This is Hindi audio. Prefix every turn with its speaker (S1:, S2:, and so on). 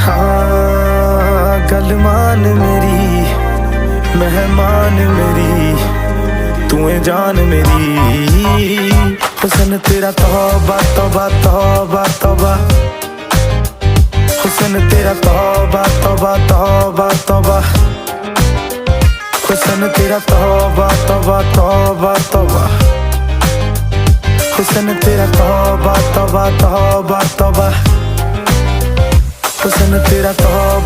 S1: हाँ गल मान मेरी मेहमान मेरी तू है जान मेरी हुस्न तेरा तौबा तौबा तौबा तौबा हुस्न तेरा तौबा तौबा तौबा तौबा हुस्न तेरा तौबा तौबा तौबा तौबा हुस्न तेरा तौबा तौबा तौबा तौबा हुस्न तेरा तौबा